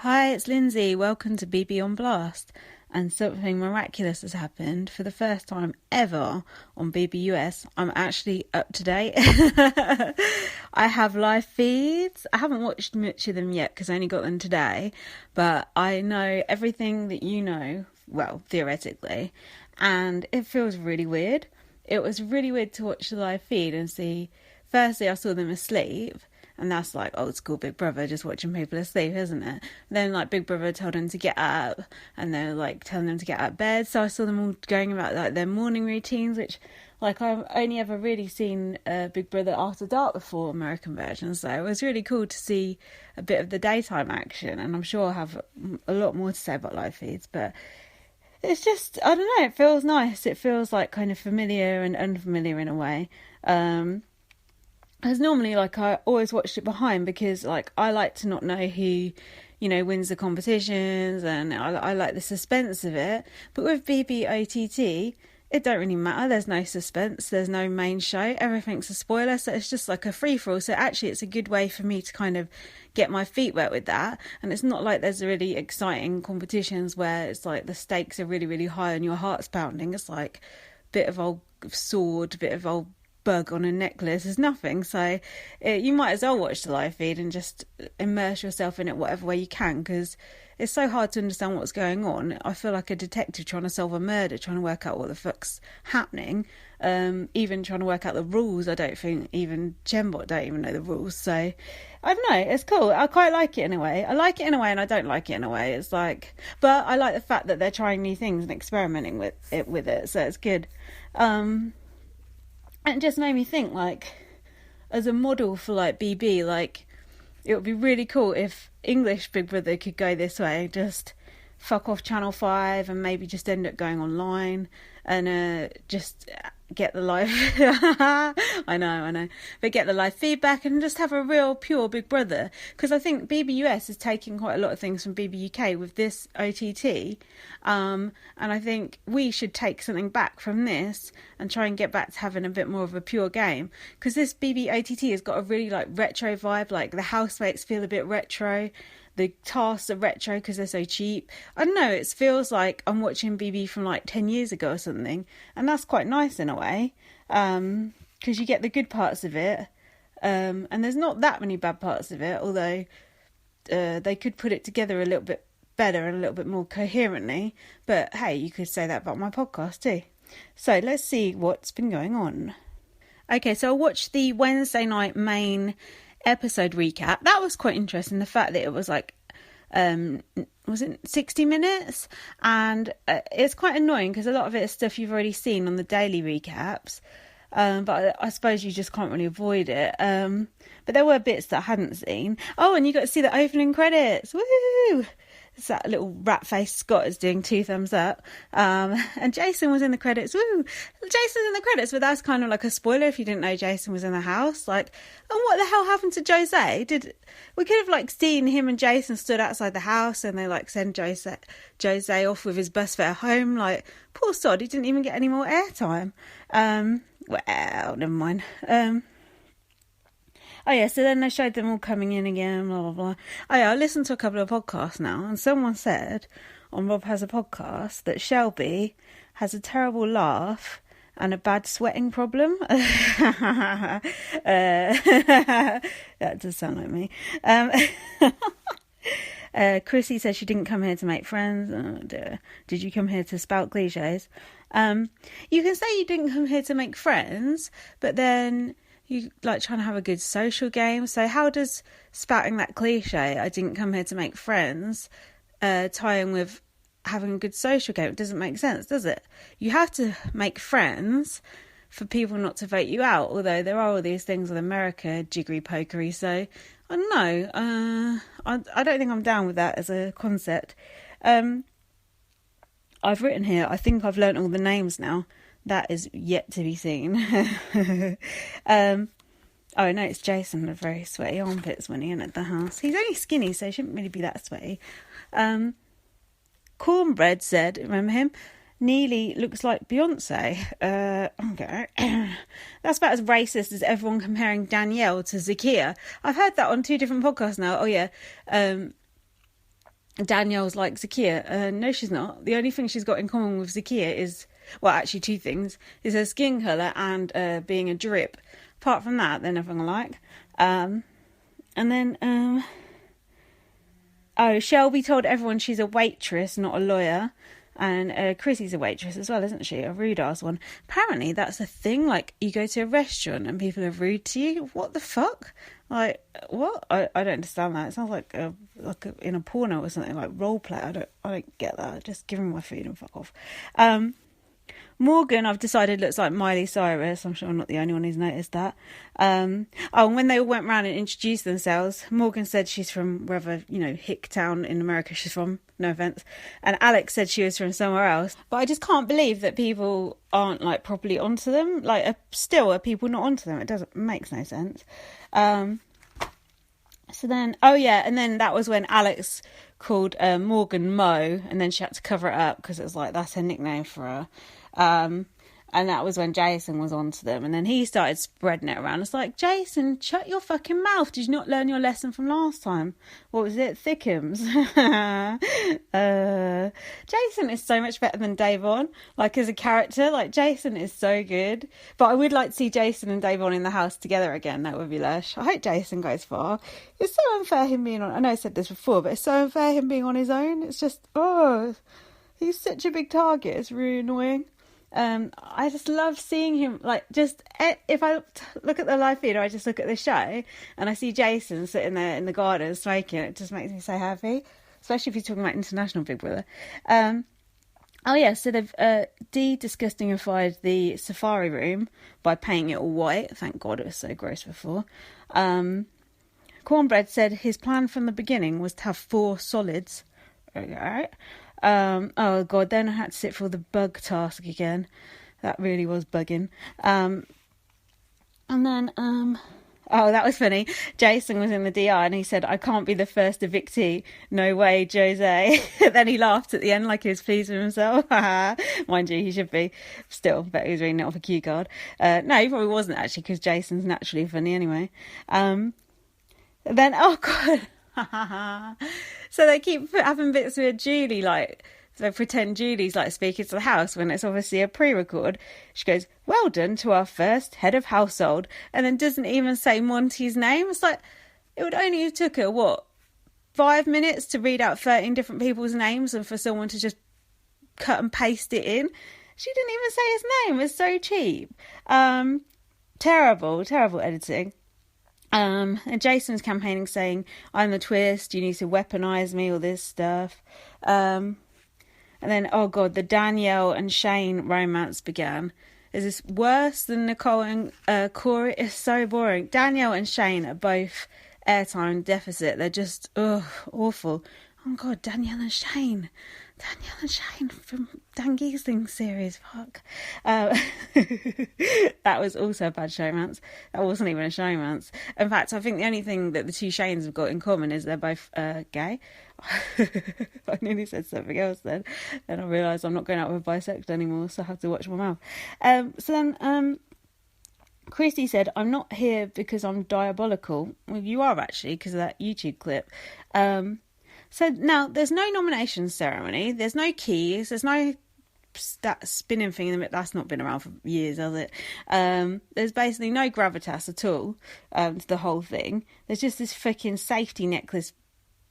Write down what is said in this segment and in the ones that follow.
Hi, it's Lindsay. Welcome to BB on Blast. And something miraculous has happened. For the first time ever on BBUS, I'm actually up to date. I have live feeds. I haven't watched much of them yet because I only got them today. But I know everything that you know, well, theoretically. And it feels really weird. It was really weird to watch the live feed and see. Firstly, I saw them asleep. And that's like old school Big Brother, just watching people asleep, isn't it? Then like Big Brother told them to get up, and they're like telling them to get out of bed. So I saw them all going about like their morning routines, which like I've only ever really seen Big Brother After Dark before, American version. So it was really cool to see a bit of the daytime action, and I'm sure I'll have a lot more to say about live feeds, but it's just, I don't know, it feels nice. It feels like kind of familiar and unfamiliar in a way. Because normally, like, I always watched it behind because, like, I like to not know who, you know, wins the competitions, and I like the suspense of it. But with BBOTT, it don't really matter. There's no suspense. There's no main show. Everything's a spoiler, so it's just like a free-for-all. So actually, it's a good way for me to kind of get my feet wet with that. And it's not like there's really exciting competitions where it's like the stakes are really, really high and your heart's pounding. It's like a bit of old sword, a bit of old bug on a necklace is nothing. So you might as well watch the live feed and just immerse yourself in it whatever way you can, because it's so hard to understand what's going on. I feel like a detective trying to solve a murder, trying to work out what the fuck's happening, even trying to work out the rules. I don't think even Gembot don't even know the rules. So I don't know, it's cool. I quite like it in a way. I like it in a way and I don't like it in a way. It's like, but I like the fact that they're trying new things and experimenting with it, so it's good. And it just made me think, like, as a model for, like, BB, like, it would be really cool if English Big Brother could go this way, just fuck off Channel 5 and maybe just end up going online and just get the live... I know. But get the live feedback and just have a real pure Big Brother. Because I think BBUS is taking quite a lot of things from BBUK with this OTT. And I think we should take something back from this and try and get back to having a bit more of a pure game. Because this BBOTT has got a really like retro vibe. Like the housemates feel a bit retro. The tasks are retro because they're so cheap. I don't know, it feels like I'm watching BB from like 10 years ago or something. And that's quite nice in a way. Because you get the good parts of it. And there's not that many bad parts of it. Although they could put it together a little bit better and a little bit more coherently. But hey, you could say that about my podcast too. So let's see what's been going on. Okay, so I watched the Wednesday night main episode recap. That was quite interesting, the fact that it was like was it 60 minutes, and it's quite annoying because a lot of it is stuff you've already seen on the daily recaps, but I suppose you just can't really avoid it. But there were bits that I hadn't seen. Oh, and you got to see the opening credits. Woo! It's that little rat-faced Scott is doing 2 thumbs up. And Jason was in the credits. Woo! Jason's in the credits, but that's kind of like a spoiler if you didn't know Jason was in the house. Like, and what the hell happened to Jose? We could have like seen him and Jason stood outside the house and they like send Jose off with his bus fare home. Like, poor sod, he didn't even get any more airtime. Well, never mind. Oh yeah, so then they showed them all coming in again, blah, blah, blah. Oh yeah, I listened to a couple of podcasts now, and someone said on Rob Has a Podcast that Shelby has a terrible laugh and a bad sweating problem. That does sound like me. Chrissy says she didn't come here to make friends. Oh dear. Did you come here to spout cliches? You can say you didn't come here to make friends, but then you like trying to have a good social game. So how does spouting that cliche, I didn't come here to make friends, tie in with having a good social game? It doesn't make sense, does it? You have to make friends for people not to vote you out, although there are all these things in America, jiggery pokery. So I don't know, I don't think I'm down with that as a concept. I've written here, I think I've learnt all the names now. That is yet to be seen. Oh no, it's Jason with very sweaty armpits when he's in at the house. He's only skinny, so he shouldn't really be that sweaty. Cornbread said, remember him? Neely looks like Beyonce. Okay. That's about as racist as everyone comparing Danielle to Zakia. I've heard that on 2 different podcasts now. Oh yeah. Danielle's like, Zakia, no, she's not. The only thing she's got in common with Zakia is, well, actually two things, is her skin colour and being a drip. Apart from that, they're nothing alike. And then, Shelby told everyone she's a waitress, not a lawyer. And Chrissy's a waitress as well, isn't she? A rude ass one. Apparently, that's a thing. Like, you go to a restaurant and people are rude to you. What the fuck? Like, what? I don't understand that. It sounds like in a porno or something, like role play. I don't get that. Just give me my food and fuck off. Morgan, I've decided, looks like Miley Cyrus. I'm sure I'm not the only one who's noticed that. And when they all went round and introduced themselves, Morgan said she's from wherever, hick town in America she's from. No offence. And Alex said she was from somewhere else. But I just can't believe that people aren't, like, properly onto them. Like, still are people not onto them? It makes no sense. So then, and then that was when Alex called Morgan Mo, and then she had to cover it up because it was like, that's her nickname for her. And that was when Jason was onto them, and then he started spreading it around. It's like, Jason, shut your fucking mouth. Did you not learn your lesson from last time? What was it? Thickums. Jason is so much better than Davon. Like, as a character, like, Jason is so good. But I would like to see Jason and Davon in the house together again. That would be lush. I hope Jason goes far. It's so unfair him being on... I know I said this before, but it's so unfair him being on his own. It's just, he's such a big target. It's really annoying. I just love seeing him, like, just, if I look at the live feed or I just look at the show and I see Jason sitting there in the garden smoking, it just makes me so happy, especially if he's talking about international Big Brother. So they've de-disgustingified the safari room by painting it all white. Thank God, it was so gross before. Cornbread said his plan from the beginning was to have 4 solids. Okay. Oh God, then I had to sit for the bug task again. That really was bugging. And then, that was funny. Jason was in the DR and he said, I can't be the first evictee. No way, Jose. Then he laughed at the end like he was pleased with himself. Mind you, he should be. Still, bet he was reading it off a cue card. No, he probably wasn't actually, because Jason's naturally funny anyway. Then, oh God. So they keep having bits with Julie, like, so pretend Julie's like speaking to the house when it's obviously a pre-record. She goes, well done to our first head of household, and then doesn't even say Monty's name. It's like, it would only have took her 5 minutes to read out 13 different people's names and for someone to just cut and paste it in. She didn't even say his name. It's so cheap. Terrible editing. And Jason's campaigning, saying, I'm the twist, you need to weaponise me, all this stuff. And then, oh God, the Danielle and Shane romance began. Is this worse than Nicole and Corey? It's so boring. Danielle and Shane are both airtime deficit. They're just, awful. Oh God, Danielle and Shane from Dan Giesling series, fuck. That was also a bad showmance. That wasn't even a showmance. In fact, I think the only thing that the two Shanes have got in common is they're both gay. I nearly said something else then. Then I realised I'm not going out with bisexual anymore, so I have to watch my mouth. So then Christy said, I'm not here because I'm diabolical. Well, you are actually, because of that YouTube clip. So now there's no nomination ceremony, there's no keys, there's no that spinning thing, that's not been around for years, has it? There's basically no gravitas at all to the whole thing. There's just this freaking safety necklace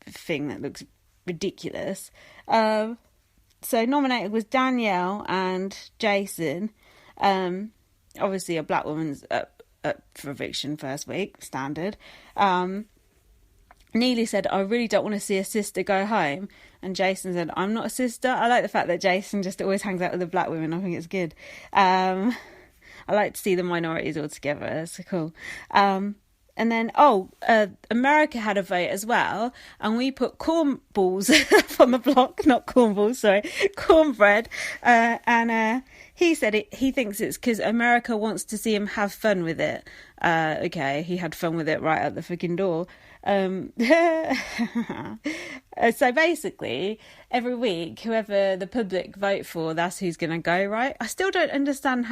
thing that looks ridiculous. So nominated was Danielle and Jason. Obviously a black woman's up for eviction first week, standard. Neely said, I really don't want to see a sister go home. And Jason said, I'm not a sister. I like the fact that Jason just always hangs out with the black women. I think it's good. I like to see the minorities all together. It's cool. And then, America had a vote as well. And we put cornballs on the block. Not cornballs, sorry. Cornbread. And he said he thinks it's because America wants to see him have fun with it. Okay, he had fun with it right at the freaking door. So basically, every week, whoever the public vote for, that's who's going to go, right? I still don't understand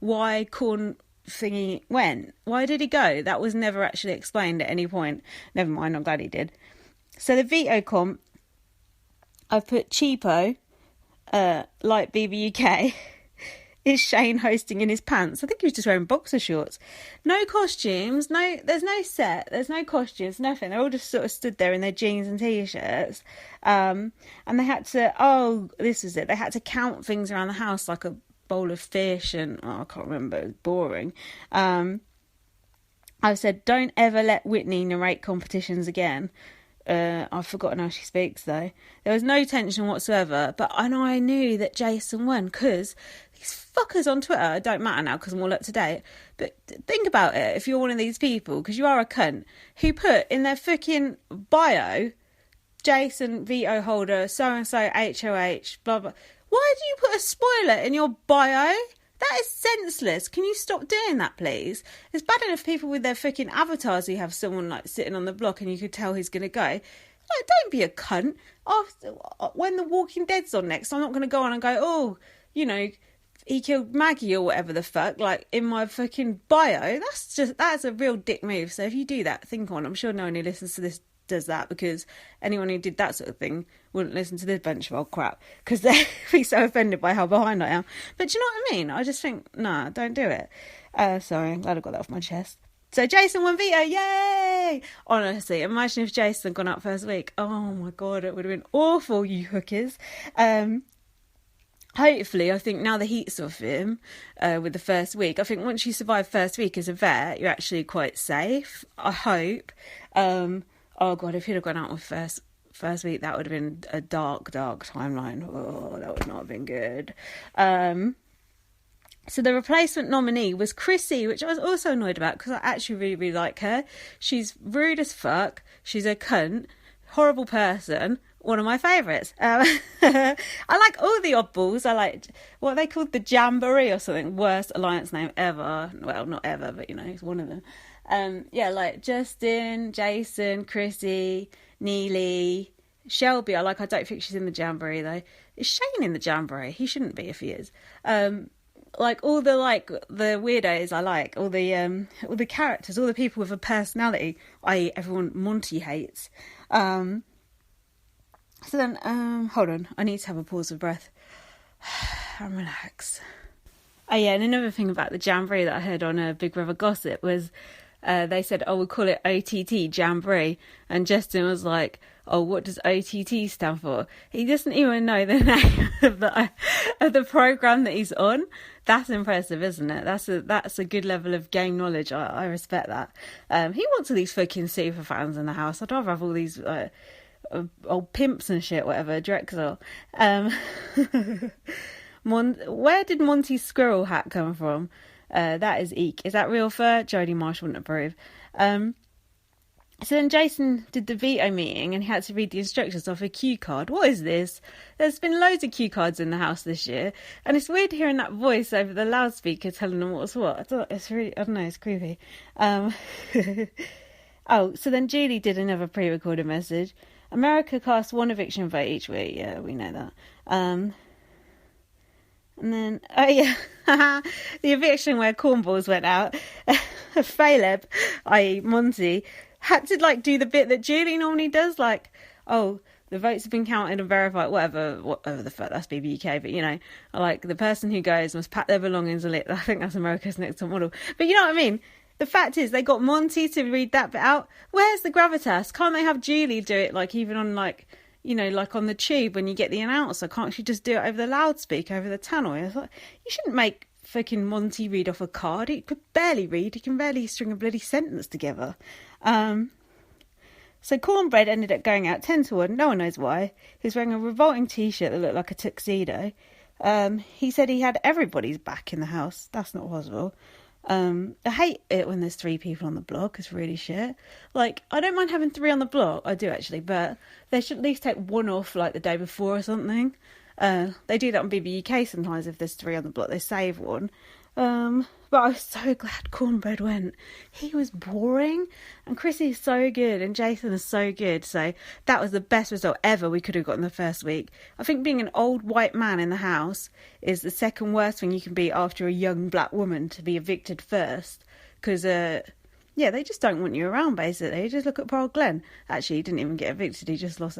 why Corn thingy went. Why did he go? That was never actually explained at any point. Never mind, I'm glad he did. So the veto comp I've put cheapo, like BBUK. Is Shane hosting in his pants? I think he was just wearing boxer shorts. No costumes, there's no set, there's no costumes, nothing. They're all just sort of stood there in their jeans and t-shirts. And they had to, this is it, they had to count things around the house like a bowl of fish and, I can't remember, it was boring. I said, don't ever let Whitney narrate competitions again. I've forgotten how she speaks though. There was no tension whatsoever, but I knew that Jason won because these fuckers on Twitter, it don't matter now because I'm all up to date, but think about it if you're one of these people, because you are a cunt, who put in their fucking bio, Jason, veto holder, so-and-so, HOH, blah, blah. Why do you put a spoiler in your bio? That is senseless. Can you stop doing that, please? It's bad enough people with their fucking avatars who have someone like sitting on the block and you could tell who's going to go. Like, don't be a cunt. When The Walking Dead's on next, I'm not going to go on and go, oh, he killed Maggie or whatever the fuck, like in my fucking bio. That's a real dick move. So if you do that, think on. I'm sure no one who listens to this does that, because anyone who did that sort of thing wouldn't listen to this bunch of old crap because they'd be so offended by how behind I am. But do you know what I mean? I just think, nah, don't do it. Sorry, I'm glad I got that off my chest. So Jason won veto, yay! Honestly, imagine if Jason had gone out first week. Oh my god, it would have been awful, you hookers. Hopefully, I think now the heat's off him with the first week. I think once you survive first week as a vet, you're actually quite safe. I hope. Oh god, if he'd have gone out with first week, that would have been a dark timeline. Oh, that would not have been good. So the replacement nominee was Chrissy, which I was also annoyed about because I actually really, really like her. She's rude as fuck. She's a cunt. Horrible person. One of my favourites. I like all the oddballs. I like what they called the Jamboree or something. Worst alliance name ever. Well, not ever, but it's one of them. Like Justin, Jason, Chrissy, Neely, Shelby. I don't think she's in the Jamboree though. Is Shane in the Jamboree? He shouldn't be if he is. All the the weirdos I like, all the characters, all the people with a personality, i.e. everyone Monty hates. So then, hold on, I need to have a pause of breath and relax. Oh yeah, and another thing about the Jamboree that I heard on Big Brother Gossip was they said, we'll call it OTT Jamboree, and Justin was like, oh, what does OTT stand for? He doesn't even know the name of the programme that he's on. That's impressive, isn't it? That's a good level of game knowledge. I respect that. He wants all these fucking super fans in the house. I'd rather have all these old pimps and shit, whatever, Drexel. Where did Monty's squirrel hat come from? That is eek. Is that real fur? Jodie Marsh wouldn't approve. So then Jason did the veto meeting and he had to read the instructions off a cue card. What is this? There's been loads of cue cards in the house this year, and it's weird hearing that voice over the loudspeaker telling them what's what. It's creepy. So then Julie did another pre-recorded message. America casts one eviction vote each week. Yeah, we know that. And then, the eviction where cornballs went out. Phaleb, i.e. Monty, had to do the bit that Julie normally does, the votes have been counted and verified, whatever the fuck, that's BBUK, but the person who goes must pack their belongings a lit. I think that's America's Next Top Model. But you know what I mean? The fact is, they got Monty to read that bit out. Where's the gravitas? Can't they have Julie do it, even on, on the tube when you get the announcer? Can't she just do it over the loudspeaker, over the tannoy? I was like, you shouldn't make fucking Monty read off a card. He could barely read. He can barely string a bloody sentence together. So Cornbread ended up going out 10-1. No one knows why. He was wearing a revolting t-shirt that looked like a tuxedo. He said he had everybody's back in the house. That's not possible. I hate it when there's 3 people on the block. It's really shit. I don't mind having 3 on the block. I do actually, but they should at least take one off the day before or something. They do that on BBUK sometimes. If there's 3 on the block, they save one. But I was so glad Cornbread went. He was boring, and Chrissy is so good, and Jason is so good. So that was the best result ever we could have got in the first week. I think being an old white man in the house is the second worst thing you can be after a young black woman to be evicted first. Because, they just don't want you around, basically. Just look at poor old Glenn. Actually, he didn't even get evicted. He just lost